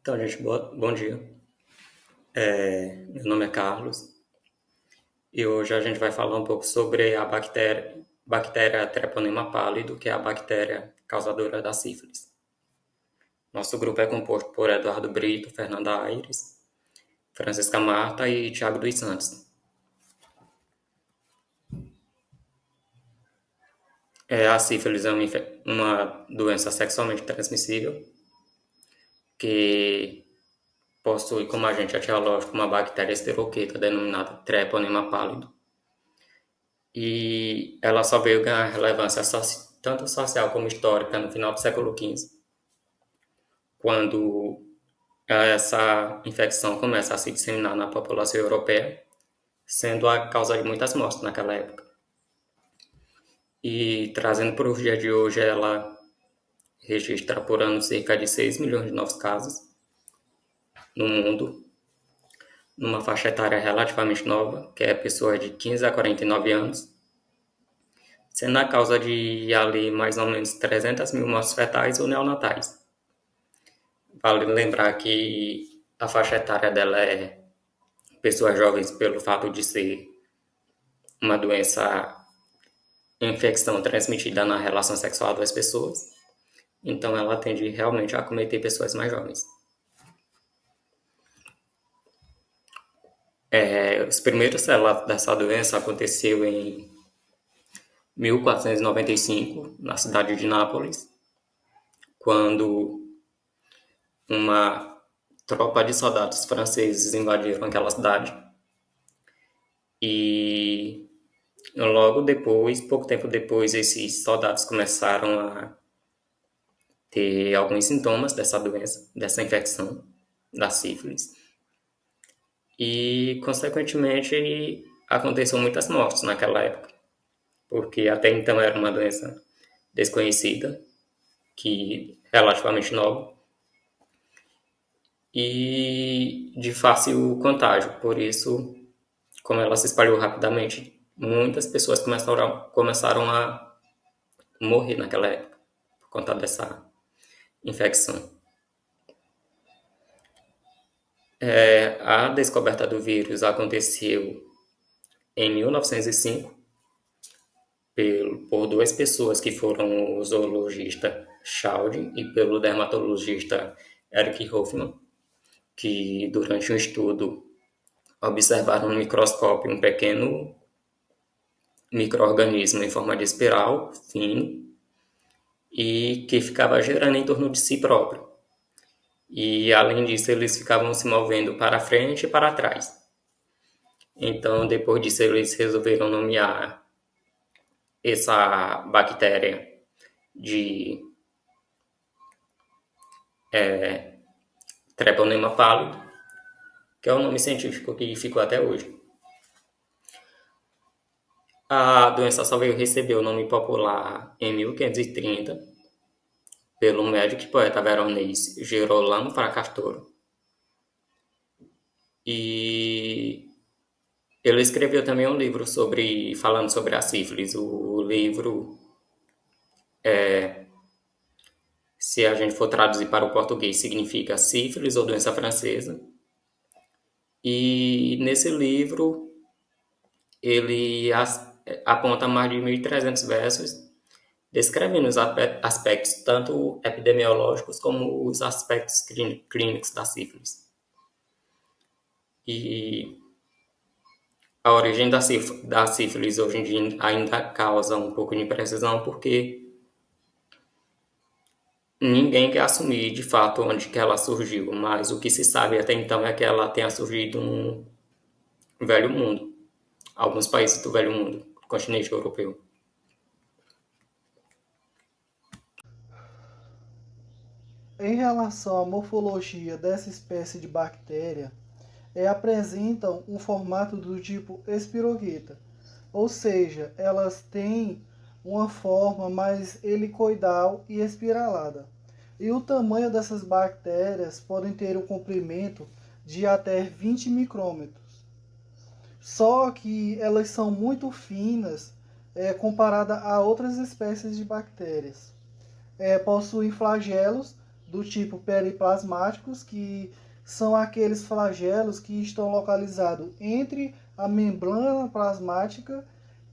Então, gente, bom dia. Meu nome é Carlos e hoje a gente vai falar um pouco sobre a bactéria Treponema pálido, que é a bactéria causadora da sífilis. Nosso grupo é composto por Eduardo Brito, Fernanda Aires, Francisca Marta e Thiago dos Santos. A sífilis é uma doença sexualmente transmissível que possui como agente etiológico uma bactéria espiroqueta denominada Treponema pálido. E ela só veio ganhar relevância tanto social como histórica no final do século XV, quando essa infecção começa a se disseminar na população europeia, sendo a causa de muitas mortes naquela época. E trazendo para os dias de hoje, ela registra por ano cerca de 6 milhões de novos casos no mundo, numa faixa etária relativamente nova, que é pessoas de 15 a 49 anos, sendo a causa de ali mais ou menos 300 mil mortes fetais ou neonatais. Vale lembrar que a faixa etária dela é pessoas jovens pelo fato de ser uma doença, infecção transmitida na relação sexual das pessoas. Então ela tende realmente a acometer pessoas mais jovens. Os primeiros relatos dessa doença aconteceu em 1495, na cidade de Nápoles, quando uma tropa de soldados franceses invadiram aquela cidade. E logo depois, pouco tempo depois, esses soldados começaram a ter alguns sintomas dessa doença, dessa infecção, da sífilis. E, consequentemente, aconteceram muitas mortes naquela época, porque até então era uma doença desconhecida, que relativamente nova, e de fácil contágio. Por isso, como ela se espalhou rapidamente, muitas pessoas começaram a morrer naquela época, por conta dessa infecção. A descoberta do vírus aconteceu em 1905 por duas pessoas que foram o zoologista Chalden e pelo dermatologista Eric Hoffman, que durante um estudo observaram no microscópio um pequeno micro-organismo em forma de espiral fino e que ficava girando em torno de si próprio. E, além disso, eles ficavam se movendo para frente e para trás. Então, depois disso, eles resolveram nomear essa bactéria de Treponema pálido, que é o nome científico que ficou até hoje. A doença só veio receber o nome popular em 1530 pelo médico e poeta veronês Girolamo Fracastoro. E ele escreveu também um livro falando sobre a sífilis. O livro, se a gente for traduzir para o português, significa sífilis ou doença francesa. E nesse livro ele aponta mais de 1.300 versos descrevendo os aspectos tanto epidemiológicos como os aspectos clínicos da sífilis. E a origem da sífilis hoje em dia ainda causa um pouco de imprecisão, porque ninguém quer assumir de fato onde que ela surgiu, mas o que se sabe até então é que ela tenha surgido no Velho Mundo, alguns países do Velho Mundo, continente europeu. Em relação à morfologia dessa espécie de bactéria, apresentam um formato do tipo espiroqueta, ou seja, elas têm uma forma mais helicoidal e espiralada. E o tamanho dessas bactérias podem ter um comprimento de até 20 micrômetros. Só que elas são muito finas comparada a outras espécies de bactérias. Possuem flagelos do tipo periplasmáticos, que são aqueles flagelos que estão localizados entre a membrana plasmática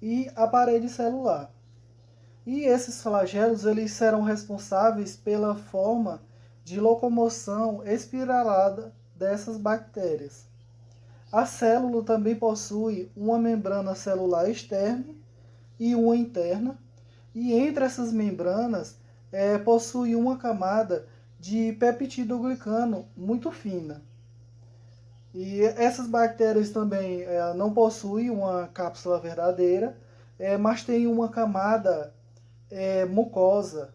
e a parede celular. E esses flagelos eles serão responsáveis pela forma de locomoção espiralada dessas bactérias. A célula também possui uma membrana celular externa e uma interna, e entre essas membranas possui uma camada de peptidoglicano muito fina. E essas bactérias também não possuem uma cápsula verdadeira, mas tem uma camada mucosa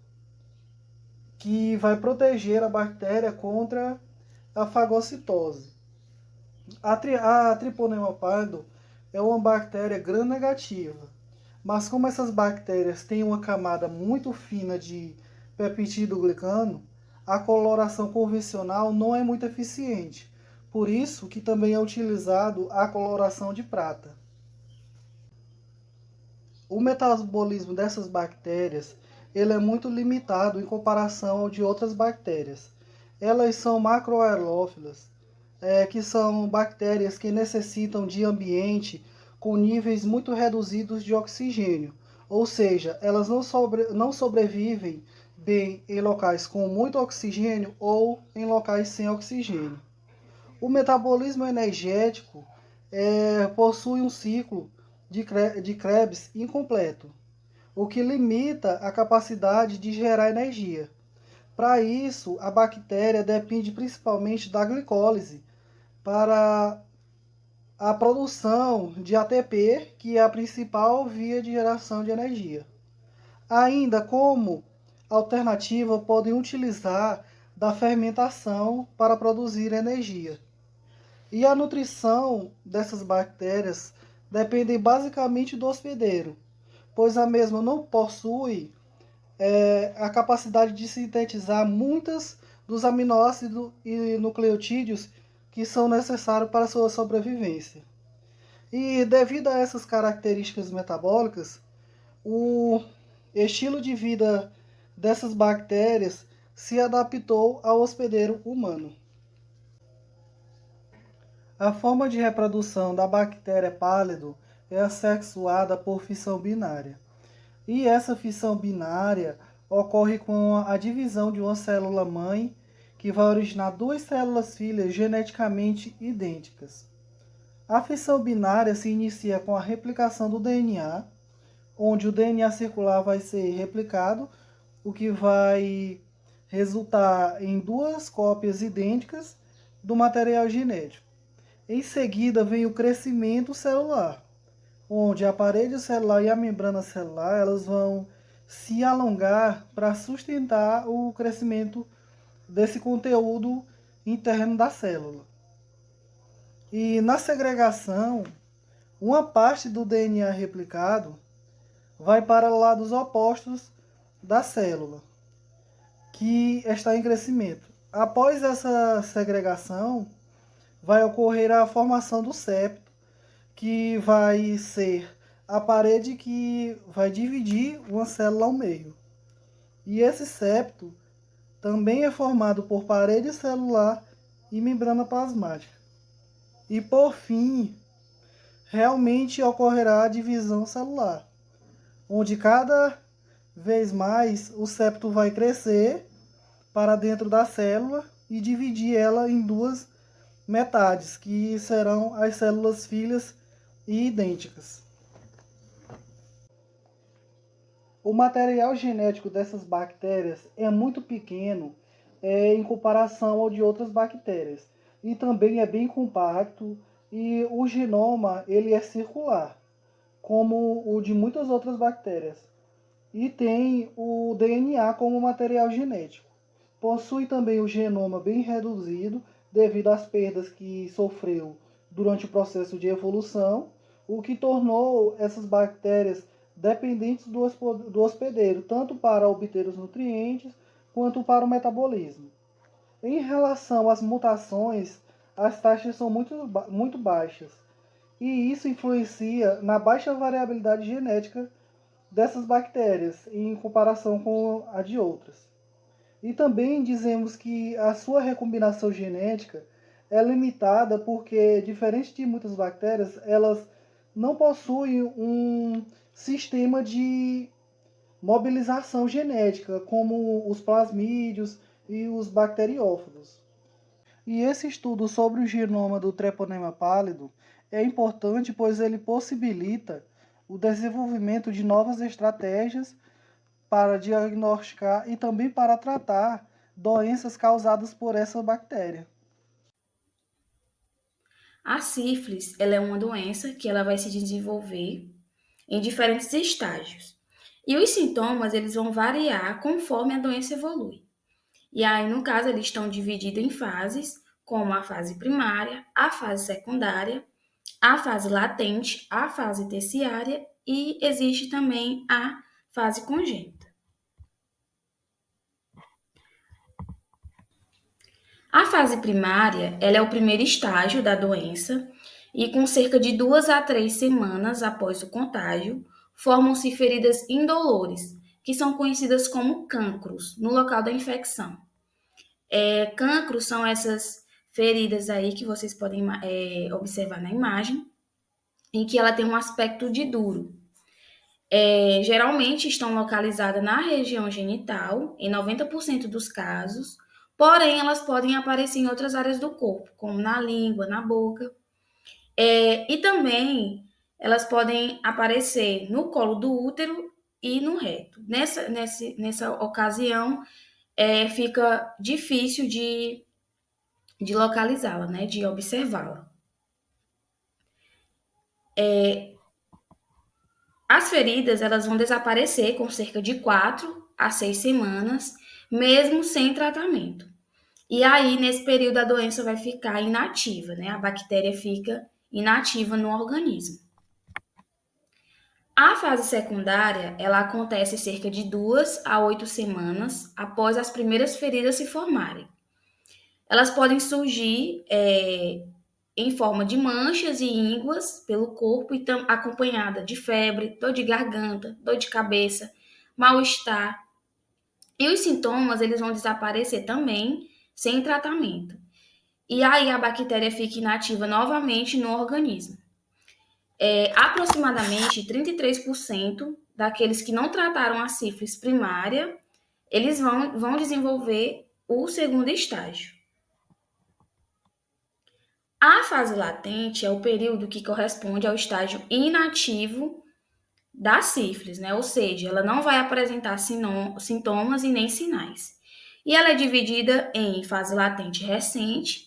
que vai proteger a bactéria contra a fagocitose. A Treponema pallidum é uma bactéria gram-negativa, mas como essas bactérias têm uma camada muito fina de peptidoglicano, a coloração convencional não é muito eficiente. Por isso que também é utilizado a coloração de prata. O metabolismo dessas bactérias ele é muito limitado em comparação ao de outras bactérias. Elas são macroaerófilas, que são bactérias que necessitam de ambiente com níveis muito reduzidos de oxigênio, ou seja, elas não sobrevivem bem em locais com muito oxigênio ou em locais sem oxigênio. O metabolismo energético possui um ciclo de Krebs incompleto, o que limita a capacidade de gerar energia. Para isso, a bactéria depende principalmente da glicólise para a produção de ATP, que é a principal via de geração de energia. Ainda como alternativa, podem utilizar da fermentação para produzir energia. E a nutrição dessas bactérias depende basicamente do hospedeiro, pois a mesma não possui a capacidade de sintetizar muitos dos aminoácidos e nucleotídeos que são necessários para a sua sobrevivência. E devido a essas características metabólicas, o estilo de vida dessas bactérias se adaptou ao hospedeiro humano. A forma de reprodução da bactéria pallidum é assexuada por fissão binária. E essa fissão binária ocorre com a divisão de uma célula-mãe que vai originar duas células-filhas geneticamente idênticas. A fissão binária se inicia com a replicação do DNA, onde o DNA circular vai ser replicado, o que vai resultar em duas cópias idênticas do material genético. Em seguida vem o crescimento celular, onde a parede celular e a membrana celular elas vão se alongar para sustentar o crescimento desse conteúdo interno da célula. E na segregação, uma parte do DNA replicado vai para lados opostos da célula, que está em crescimento. Após essa segregação, vai ocorrer a formação do septo, que vai ser a parede que vai dividir uma célula ao meio. E esse septo também é formado por parede celular e membrana plasmática. E por fim, realmente ocorrerá a divisão celular, onde cada vez mais o septo vai crescer para dentro da célula e dividir ela em duas metades, que serão as células filhas e idênticas. O material genético dessas bactérias é muito pequeno em comparação ao de outras bactérias, e também é bem compacto, e o genoma ele é circular, como o de muitas outras bactérias, e tem o DNA como material genético. Possui também o genoma bem reduzido devido às perdas que sofreu durante o processo de evolução, o que tornou essas bactérias dependentes do hospedeiro, tanto para obter os nutrientes quanto para o metabolismo. Em relação às mutações, as taxas são muito baixas, e isso influencia na baixa variabilidade genética dessas bactérias em comparação com a de outras. E também dizemos que a sua recombinação genética é limitada porque, diferente de muitas bactérias, elas não possuem um sistema de mobilização genética, como os plasmídeos e os bacteriófagos. E esse estudo sobre o genoma do treponema pálido é importante pois ele possibilita o desenvolvimento de novas estratégias para diagnosticar e também para tratar doenças causadas por essa bactéria. A sífilis, ela é uma doença que ela vai se desenvolver em diferentes estágios. E os sintomas, eles vão variar conforme a doença evolui. E aí, no caso, eles estão divididos em fases, como a fase primária, a fase secundária, a fase latente, a fase terciária e existe também a fase congênita. A fase primária, ela é o primeiro estágio da doença e com cerca de 2 a 3 semanas após o contágio, formam-se feridas indolores, que são conhecidas como cancros, no local da infecção. Cancros são essas feridas aí que vocês podem observar na imagem, em que ela tem um aspecto de duro. Geralmente estão localizadas na região genital, em 90% dos casos, porém elas podem aparecer em outras áreas do corpo, como na língua, na boca. E também elas podem aparecer no colo do útero e no reto. Nessa ocasião, fica difícil de localizá-la, né, de observá-la. As feridas elas vão desaparecer com cerca de 4 a 6 semanas, mesmo sem tratamento. E aí, nesse período, a doença vai ficar inativa, né? A bactéria fica inativa no organismo. A fase secundária, ela acontece cerca de 2 a 8 semanas após as primeiras feridas se formarem. Elas podem surgir em forma de manchas e ínguas pelo corpo e acompanhada de febre, dor de garganta, dor de cabeça, mal-estar. E os sintomas, eles vão desaparecer também sem tratamento. E aí a bactéria fica inativa novamente no organismo. Aproximadamente 33% daqueles que não trataram a sífilis primária, eles vão desenvolver o segundo estágio. A fase latente é o período que corresponde ao estágio inativo da sífilis, né? Ou seja, ela não vai apresentar sintomas e nem sinais. E ela é dividida em fase latente recente,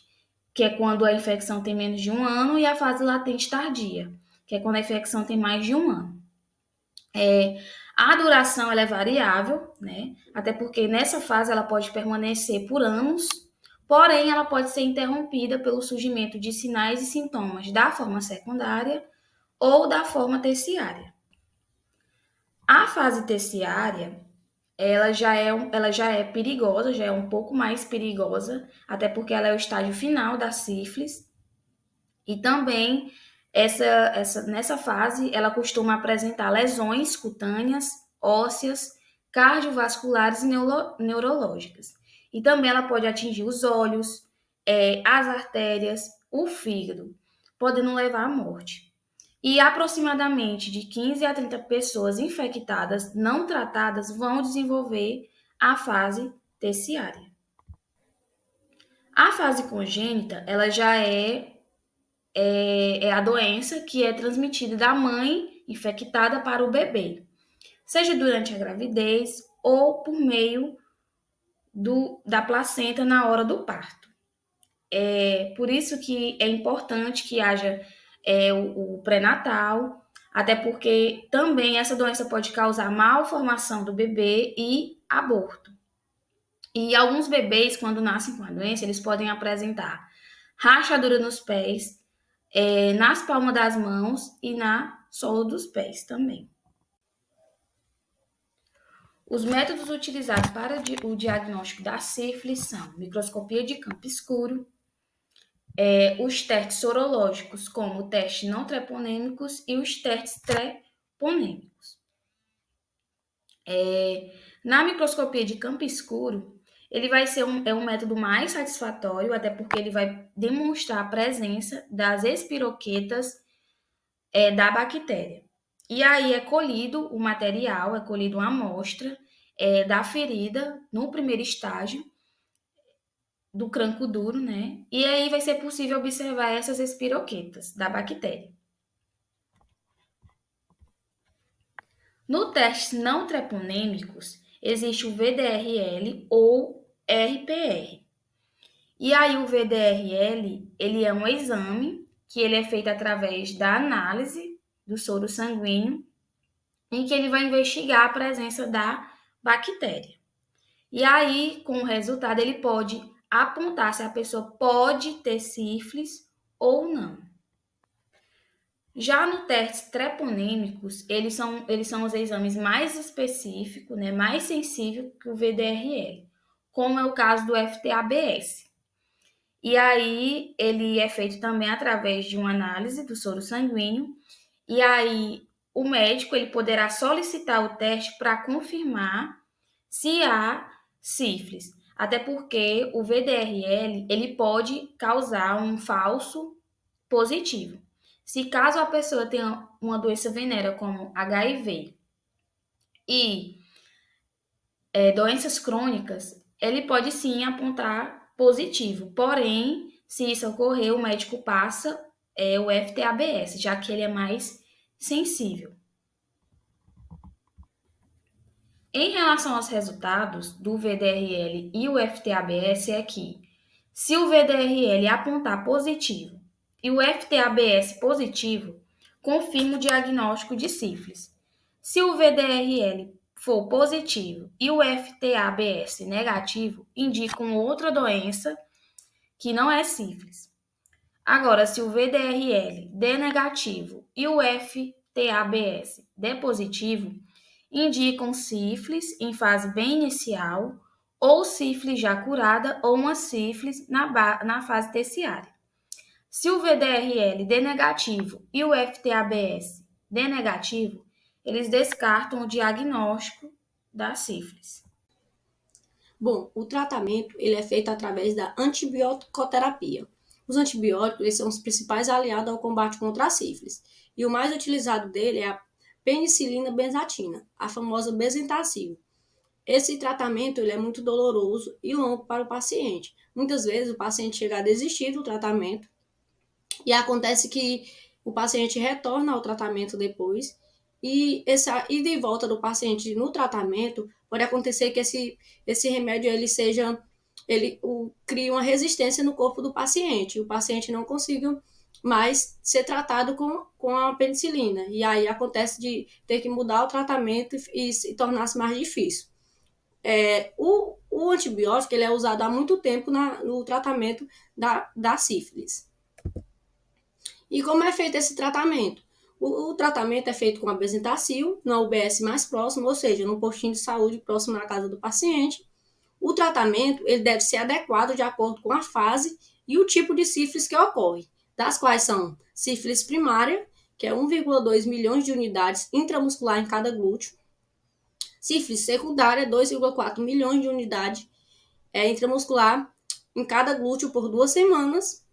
que é quando a infecção tem menos de 1 ano, e a fase latente tardia, que é quando a infecção tem mais de 1 ano. A duração ela é variável, né? Até porque nessa fase ela pode permanecer por anos, porém ela pode ser interrompida pelo surgimento de sinais e sintomas da forma secundária ou da forma terciária. A fase terciária, ela já é perigosa, já é um pouco mais perigosa, até porque ela é o estágio final da sífilis. E também, nessa fase, ela costuma apresentar lesões cutâneas, ósseas, cardiovasculares e neurológicas. E também ela pode atingir os olhos, as artérias, o fígado, podendo levar à morte. E aproximadamente de 15 a 30 pessoas infectadas não tratadas vão desenvolver a fase terciária. A fase congênita, ela já é a doença que é transmitida da mãe infectada para o bebê, seja durante a gravidez ou por meio da placenta na hora do parto. Por isso que é importante que haja o pré-natal, até porque também essa doença pode causar malformação do bebê e aborto. E alguns bebês, quando nascem com a doença, eles podem apresentar rachadura nos pés, nas palmas das mãos e na sola dos pés também. Os métodos utilizados para o diagnóstico da sífilis são microscopia de campo escuro, os testes sorológicos, como o teste não treponêmicos e os testes treponêmicos. Na microscopia de campo escuro, Ele vai ser um método mais satisfatório, até porque ele vai demonstrar a presença das espiroquetas da bactéria. E aí é colhido o material, é colhido uma amostra da ferida no primeiro estágio do cranco duro, né? E aí vai ser possível observar essas espiroquetas da bactéria. No teste não treponêmicos, existe o VDRL ou RPR. E aí o VDRL, ele é um exame que ele é feito através da análise do soro sanguíneo, em que ele vai investigar a presença da bactéria. E aí, com o resultado, ele pode apontar se a pessoa pode ter sífilis ou não. Já no testes treponêmicos, eles são os exames mais específicos, né, mais sensíveis que o VDRL, como é o caso do FTABS. E aí, ele é feito também através de uma análise do soro sanguíneo, e aí o médico ele poderá solicitar o teste para confirmar se há sífilis. Até porque o VDRL ele pode causar um falso positivo. Se caso a pessoa tenha uma doença venérea como HIV e doenças crônicas, ele pode sim apontar positivo. Porém, se isso ocorrer, o médico passa o FTABS, já que ele é mais sensível. Em relação aos resultados do VDRL e o FTABS é que, se o VDRL apontar positivo e o FTABS positivo, confirma o diagnóstico de sífilis. Se o VDRL for positivo e o FTABS negativo, indicam outra doença que não é sífilis. Agora, se o VDRL der negativo e o FTABS der positivo, indicam sífilis em fase bem inicial, ou sífilis já curada, ou uma sífilis na fase terciária. Se o VDRL der negativo e o FTABS der negativo, eles descartam o diagnóstico da sífilis. Bom, o tratamento ele é feito através da antibioticoterapia. Os antibióticos eles são os principais aliados ao combate contra a sífilis. E o mais utilizado dele é a penicilina benzatina, a famosa Bezetacil. Esse tratamento ele é muito doloroso e longo para o paciente. Muitas vezes o paciente chega a desistir do tratamento e acontece que o paciente retorna ao tratamento depois e essa ida e volta do paciente no tratamento pode acontecer que esse remédio cria uma resistência no corpo do paciente e o paciente não consiga mais ser tratado com a penicilina. E aí acontece de ter que mudar o tratamento e tornar-se mais difícil. O antibiótico ele é usado há muito tempo no tratamento da sífilis. E como é feito esse tratamento? O tratamento é feito com a Bezetacil, na UBS mais próxima, ou seja, no postinho de saúde próximo à casa do paciente. O tratamento ele deve ser adequado de acordo com a fase e o tipo de sífilis que ocorre, das quais são sífilis primária, que é 1,2 milhões de unidades intramuscular em cada glúteo, sífilis secundária, 2,4 milhões de unidades intramuscular em cada glúteo por 2 semanas,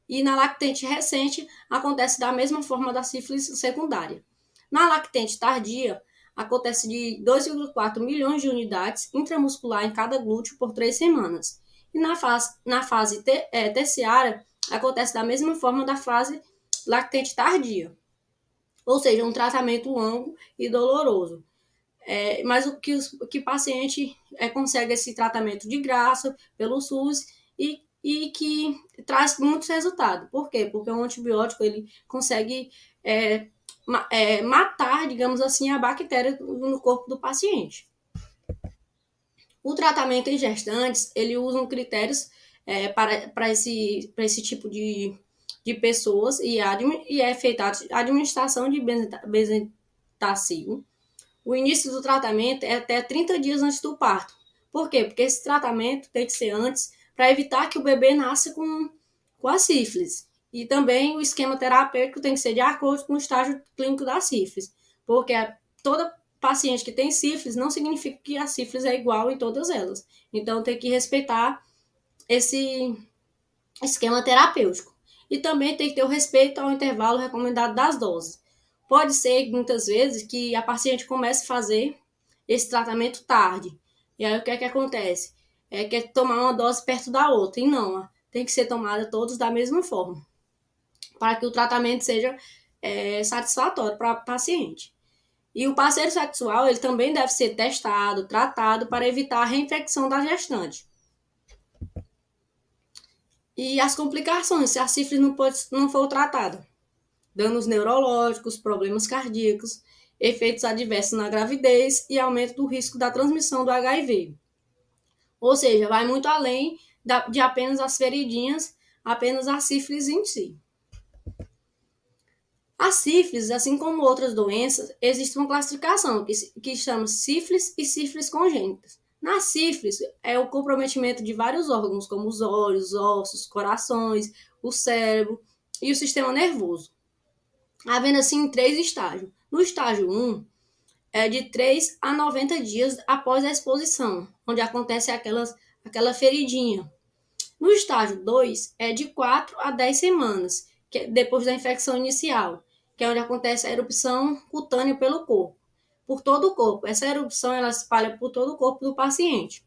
e na lactente recente acontece da mesma forma da sífilis secundária. Na lactente tardia, acontece de 2,4 milhões de unidades intramuscular em cada glúteo por 3 semanas. E na fase terciária, acontece da mesma forma da fase lactente tardia. Ou seja, um tratamento longo e doloroso. Mas o que o paciente consegue esse tratamento de graça pelo SUS e que traz muitos resultados. Por quê? Porque o antibiótico ele consegue matar, digamos assim, a bactéria no corpo do paciente. O tratamento em gestantes, ele usa critérios para esse tipo de pessoas e é feita a administração de Bezetacil. O início do tratamento é até 30 dias antes do parto. Por quê? Porque esse tratamento tem que ser antes para evitar que o bebê nasça com a sífilis. E também o esquema terapêutico tem que ser de acordo com o estágio clínico da sífilis, porque toda paciente que tem sífilis não significa que a sífilis é igual em todas elas. Então, tem que respeitar esse esquema terapêutico. E também tem que ter o respeito ao intervalo recomendado das doses. Pode ser, muitas vezes, que a paciente comece a fazer esse tratamento tarde. E aí, o que é que acontece? É que é tomar uma dose perto da outra. E não, tem que ser tomada todos da mesma forma, para que o tratamento seja satisfatório para o paciente. E o parceiro sexual, ele também deve ser testado, tratado, para evitar a reinfecção da gestante. E as complicações, se a sífilis não for tratada. Danos neurológicos, problemas cardíacos, efeitos adversos na gravidez e aumento do risco da transmissão do HIV. Ou seja, vai muito além de apenas as feridinhas, apenas a sífilis em si. A sífilis, assim como outras doenças, existe uma classificação que chama sífilis e sífilis congênitas. Na sífilis, é o comprometimento de vários órgãos, como os olhos, ossos, corações, o cérebro e o sistema nervoso, havendo assim 3 estágios. No estágio 1, é de 3 a 90 dias após a exposição, onde acontece aquela feridinha. No estágio 2, é de 4 a 10 semanas, depois da infecção inicial, que é onde acontece a erupção cutânea pelo corpo, por todo o corpo. Essa erupção ela se espalha por todo o corpo do paciente.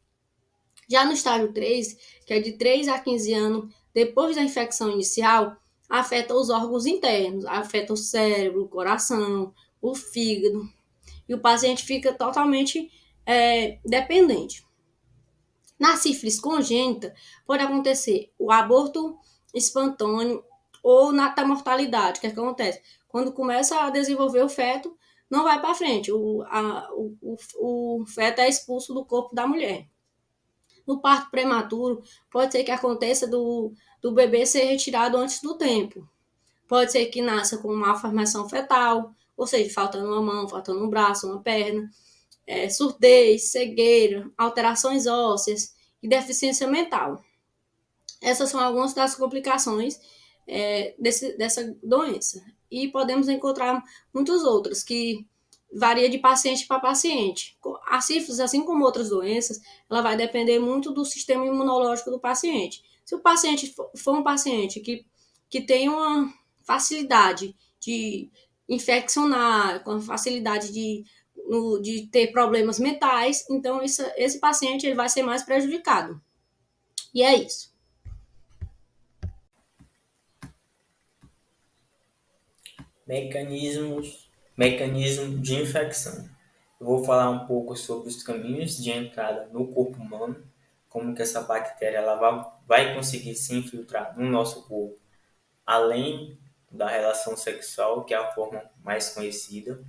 Já no estágio 3, que é de 3 a 15 anos depois da infecção inicial, afeta os órgãos internos, afeta o cérebro, o coração, o fígado, e o paciente fica totalmente dependente. Na sífilis congênita, pode acontecer o aborto espontâneo ou na mortalidade. O que acontece? Quando começa a desenvolver o feto, não vai para frente, o feto é expulso do corpo da mulher. No parto prematuro, pode ser que aconteça do bebê ser retirado antes do tempo. Pode ser que nasça com malformação fetal, ou seja, faltando uma mão, faltando um braço, uma perna, surdez, cegueira, alterações ósseas e deficiência mental. Essas são algumas das complicações dessa doença. E podemos encontrar muitas outras, que varia de paciente para paciente. A sífilis, assim como outras doenças, ela vai depender muito do sistema imunológico do paciente. Se o paciente for um paciente que tem uma facilidade de infeccionar, com facilidade de ter problemas mentais, então esse paciente ele vai ser mais prejudicado. E é isso. Mecanismo de infecção. Eu vou falar um pouco sobre os caminhos de entrada no corpo humano, como que essa bactéria ela vai conseguir se infiltrar no nosso corpo, além da relação sexual, que é a forma mais conhecida.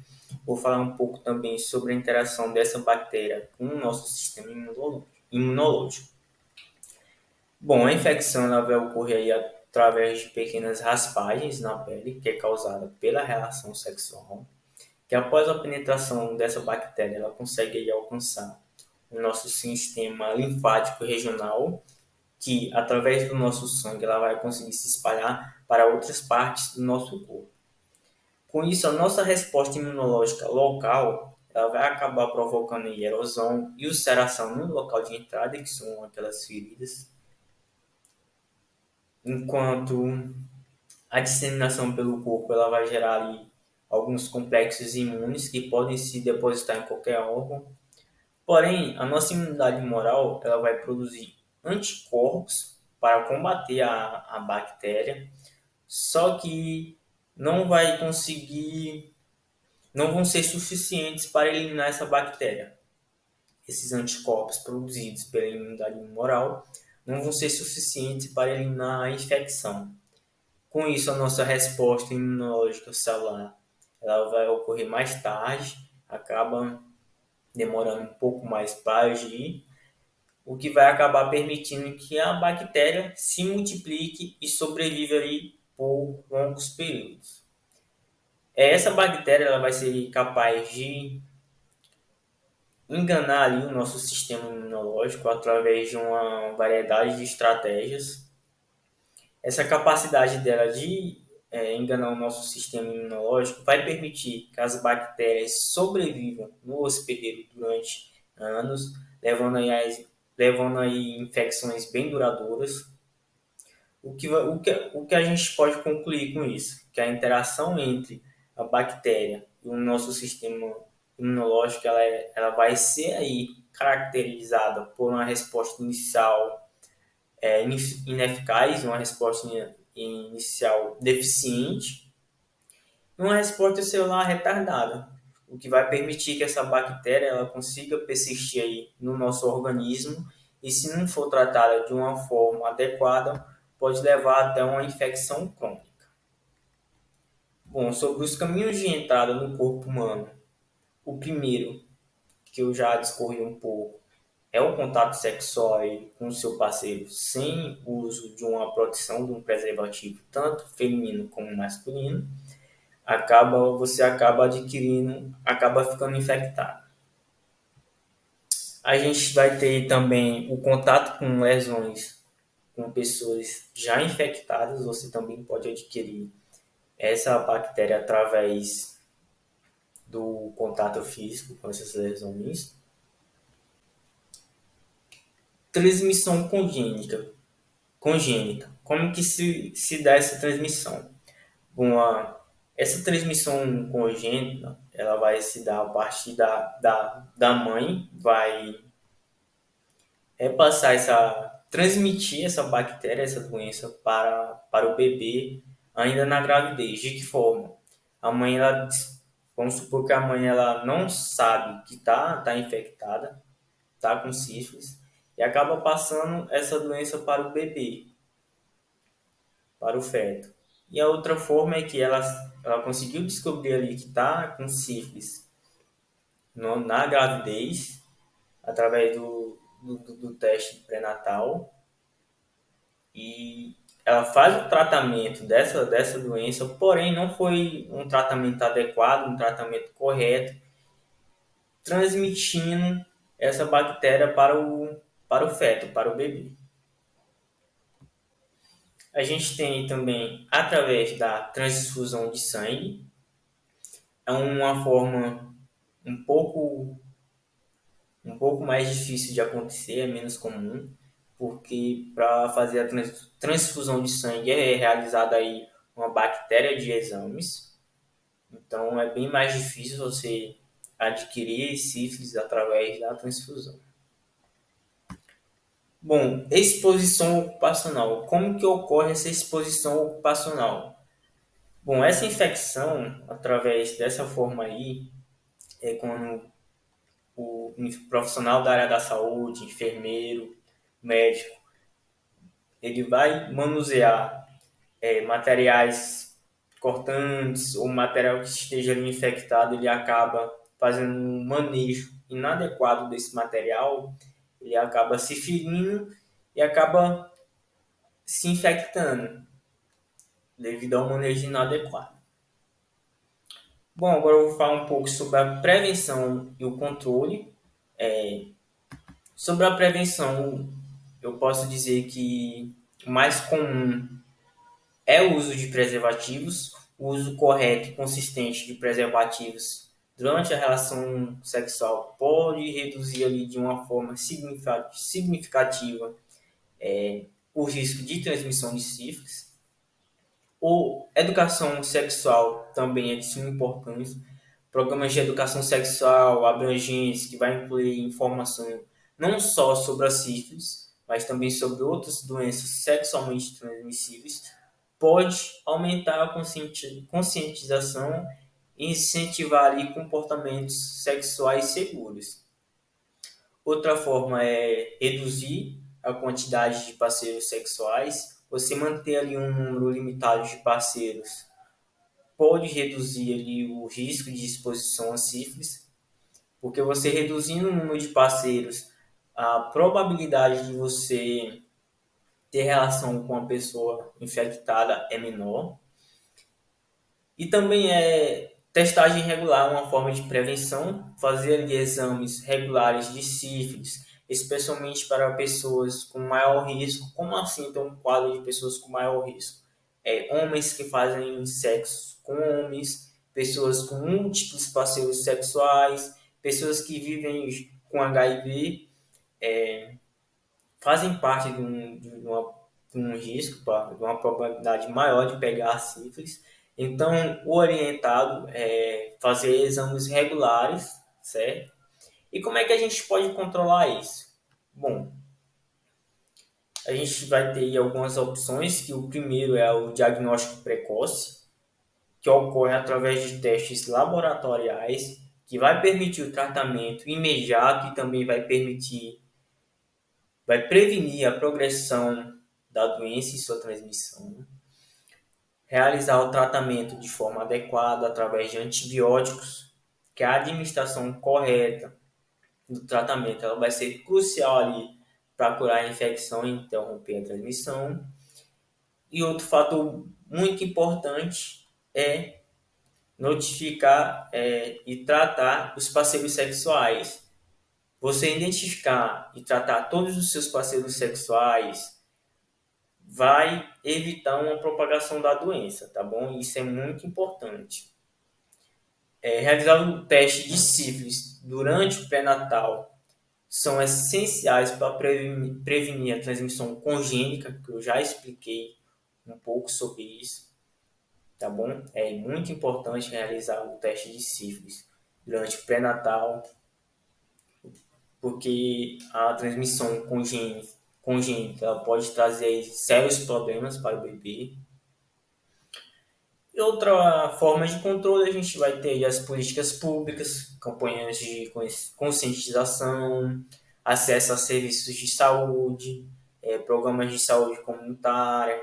Vou falar um pouco também sobre a interação dessa bactéria com o nosso sistema imunológico. Bom, a infecção ela vai ocorrer aí através de pequenas raspagens na pele, que é causada pela relação sexual, que após a penetração dessa bactéria, ela consegue aí alcançar o nosso sistema linfático regional, que através do nosso sangue ela vai conseguir se espalhar para outras partes do nosso corpo. Com isso, a nossa resposta imunológica local ela vai acabar provocando erosão e ulceração no local de entrada, que são aquelas feridas, enquanto a disseminação pelo corpo ela vai gerar ali alguns complexos imunes que podem se depositar em qualquer órgão. Porém, a nossa imunidade humoral ela vai produzir anticorpos para combater a bactéria, só que não vão ser suficientes para eliminar essa bactéria. Esses anticorpos produzidos pela imunidade humoral não vão ser suficientes para eliminar a infecção. Com isso, a nossa resposta imunológica celular ela vai ocorrer mais tarde, acaba demorando um pouco mais para agir, o que vai acabar permitindo que a bactéria se multiplique e sobreviva ali por longos períodos. Essa bactéria ela vai ser capaz de enganar ali o nosso sistema imunológico através de uma variedade de estratégias. Essa capacidade dela de enganar o nosso sistema imunológico, vai permitir que as bactérias sobrevivam no hospedeiro durante anos, levando aí infecções bem duradouras. O que a gente pode concluir com isso? Que a interação entre a bactéria e o nosso sistema imunológico ela vai ser aí caracterizada por uma resposta inicial ineficaz, uma resposta inicial deficiente e uma resposta celular retardada, o que vai permitir que essa bactéria ela consiga persistir aí no nosso organismo e, se não for tratada de uma forma adequada, pode levar até uma infecção crônica. Bom, sobre os caminhos de entrada no corpo humano, o primeiro, que eu já discorri um pouco, é o contato sexual com o seu parceiro sem o uso de uma proteção, de um preservativo, tanto feminino como masculino, você acaba ficando infectado. A gente vai ter também o contato com lesões com pessoas já infectadas, você também pode adquirir essa bactéria através do contato físico com essas lesões. Transmissão congênita. Como que se dá essa transmissão? Bom, essa transmissão congênita ela vai se dar a partir da mãe, vai transmitir essa bactéria, essa doença para o bebê ainda na gravidez. De que forma? Vamos supor que a mãe ela não sabe que tá infectada, tá com sífilis, e acaba passando essa doença para o bebê, para o feto. E a outra forma é que ela conseguiu descobrir ali que está com sífilis na gravidez, através do teste pré-natal, e ela faz o tratamento dessa doença, porém não foi um tratamento adequado, um tratamento correto, transmitindo essa bactéria para o feto, para o bebê. A gente tem também através da transfusão de sangue. É uma forma um pouco mais difícil de acontecer, é menos comum, porque para fazer a transfusão de sangue é realizada aí uma bactéria de exames. Então é bem mais difícil você adquirir sífilis através da transfusão. Bom, exposição ocupacional. Como que ocorre essa exposição ocupacional? Bom, essa infecção, através dessa forma aí, é quando o profissional da área da saúde, enfermeiro, médico, ele vai manusear materiais cortantes ou material que esteja ali infectado, ele acaba fazendo um manejo inadequado desse material, ele acaba se ferindo e acaba se infectando devido ao manejo inadequado. Bom, agora eu vou falar um pouco sobre a prevenção e o controle. Sobre a prevenção, eu posso dizer que o mais comum é o uso de preservativos, o uso correto e consistente de preservativos durante a relação sexual pode reduzir ali de uma forma significativa o risco de transmissão de sífilis. Educação sexual também é de suma importância. Programas de educação sexual abrangentes que vai incluir informação não só sobre a sífilis, mas também sobre outras doenças sexualmente transmissíveis, pode aumentar a conscientização e incentivar ali comportamentos sexuais seguros. Outra forma é reduzir a quantidade de parceiros sexuais. Você manter ali um número limitado de parceiros pode reduzir ali o risco de exposição a sífilis, porque você reduzindo o número de parceiros, a probabilidade de você ter relação com uma pessoa infectada é menor. E também testagem regular, uma forma de prevenção, fazer ali exames regulares de sífilis, especialmente para pessoas com maior risco. Como assim tem um quadro de pessoas com maior risco? homens que fazem sexo com homens, pessoas com múltiplos parceiros sexuais, pessoas que vivem com HIV, fazem parte de um risco, de uma probabilidade maior de pegar a sífilis. Então, o orientado é fazer exames regulares, certo? E como é que a gente pode controlar isso? Bom, a gente vai ter algumas opções, que o primeiro é o diagnóstico precoce, que ocorre através de testes laboratoriais, que vai permitir o tratamento imediato e também vai prevenir a progressão da doença e sua transmissão. Realizar o tratamento de forma adequada através de antibióticos, que a administração correta do tratamento ela vai ser crucial ali para curar a infecção e interromper a transmissão. E outro fator muito importante é notificar e tratar os parceiros sexuais. Você identificar e tratar todos os seus parceiros sexuais vai evitar uma propagação da doença, tá bom? Isso é muito importante. Realizar o teste de sífilis durante o pré-natal são essenciais para prevenir a transmissão congênita, que eu já expliquei um pouco sobre isso, tá bom? É muito importante realizar o teste de sífilis durante o pré-natal, porque a transmissão congênita pode trazer sérios problemas para o bebê. E outra forma de controle, a gente vai ter as políticas públicas, campanhas de conscientização, acesso a serviços de saúde, programas de saúde comunitária.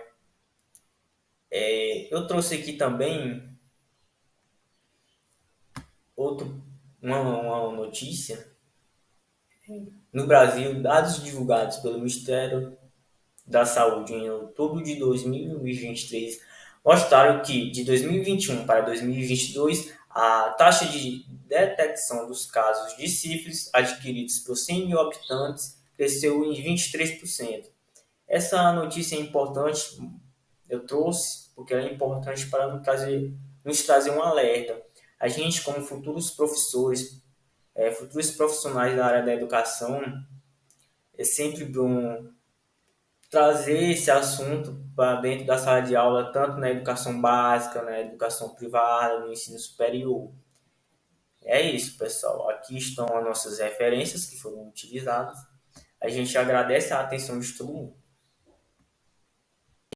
Eu trouxe aqui também uma notícia. No Brasil, dados divulgados pelo Ministério da Saúde em outubro de 2023 mostraram que, de 2021 para 2022, a taxa de detecção dos casos de sífilis adquiridos por 100 mil habitantes cresceu em 23%. Essa notícia é importante, eu trouxe, porque ela é importante para nos trazer um alerta. A gente, como futuros professores, futuros profissionais da área da educação, é sempre bom trazer esse assunto para dentro da sala de aula, tanto na educação básica, na educação privada, no ensino superior. É isso, pessoal. Aqui estão as nossas referências que foram utilizadas. A gente agradece a atenção de todo mundo.